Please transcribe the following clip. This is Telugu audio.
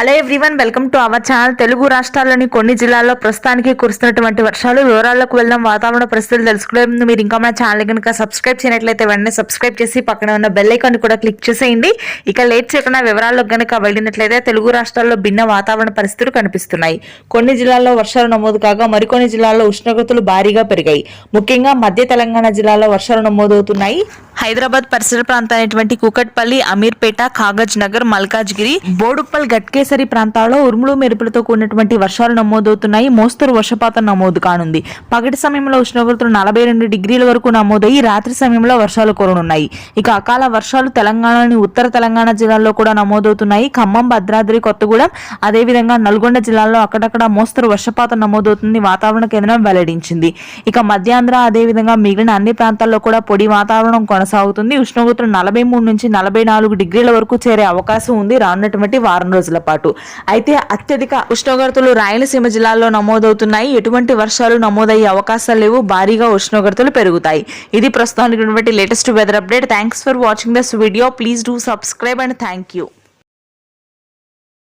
Hello everyone, welcome to our channel. Telugu రాష్ట్రాల్లోని కొన్ని జిల్లాల్లో ప్రస్తుతానికి కురుస్తున్నటువంటి వర్షాలు వివరాల్లోకి వెళ్దాం. వాతావరణ పరిస్థితులు తెలుసుకునే ముందు మీరు ఇంకా మన ఛానల్ కనుక సబ్స్క్రైబ్ చేయనట్లయితే వెంటనే సబ్స్క్రైబ్ చేసి పక్కన ఉన్న బెల్ ఐకాన్ కూడా క్లిక్ చేసేయండి. ఇక లేట్ చేయకుండా వివరాల్లోకి కనుక వెళ్ళినట్లయితే తెలుగు రాష్ట్రాల్లో భిన్న వాతావరణ పరిస్థితులు కనిపిస్తున్నాయి. కొన్ని జిల్లాల్లో వర్షాలు నమోదు కాగా మరికొన్ని జిల్లాల్లో ఉష్ణోగ్రతలు భారీగా పెరిగాయి. ముఖ్యంగా మధ్య తెలంగాణ జిల్లాలో వర్షాలు నమోదవుతున్నాయి. హైదరాబాద్ పరిసర ప్రాంతాలైనటువంటి కూకట్పల్లి, అమీర్పేట, కాగజ్ నగర్, మల్కాజ్గిరి, బోడుప్పల్, గట్కేసరి ప్రాంతాల్లో ఉరుములు మెరుపులతో కూడినటువంటి వర్షాలు నమోదవుతున్నాయి. మోస్తరు వర్షపాతం నమోదు కానుంది. పగటి సమయంలో ఉష్ణోగ్రతలు 42 డిగ్రీల వరకు నమోదయ్యి రాత్రి సమయంలో వర్షాలు కురనున్నాయి. ఇక అకాల వర్షాలు తెలంగాణలోని ఉత్తర తెలంగాణ జిల్లాల్లో కూడా నమోదవుతున్నాయి. ఖమ్మం, భద్రాద్రి కొత్తగూడెం, అదేవిధంగా నల్గొండ జిల్లాల్లో అక్కడక్కడ మోస్తరు వర్షపాతం నమోదవుతుంది వాతావరణ కేంద్రం వెల్లడించింది. ఇక మధ్యాంధ్ర అదేవిధంగా మిగిలిన అన్ని ప్రాంతాల్లో కూడా పొడి వాతావరణం కొనసాగుతుంది. ఉష్ణోగ్రతలు 43 నుంచి 44 డిగ్రీల వరకు చేరే అవకాశం ఉంది రానున్నటువంటి వారం రోజుల పాటు. అయితే అత్యధిక ఉష్ణోగ్రతలు రాయలసీమ జిల్లాల్లో నమోదవుతున్నాయి. ఎటువంటి వర్షాలు నమోదయ్యే అవకాశాలు లేవు. భారీగా ఉష్ణోగ్రతలు పెరుగుతాయి. ఇది ప్రస్తుతానికి latest weather update. Thanks for watching this video. Please do subscribe and thank you.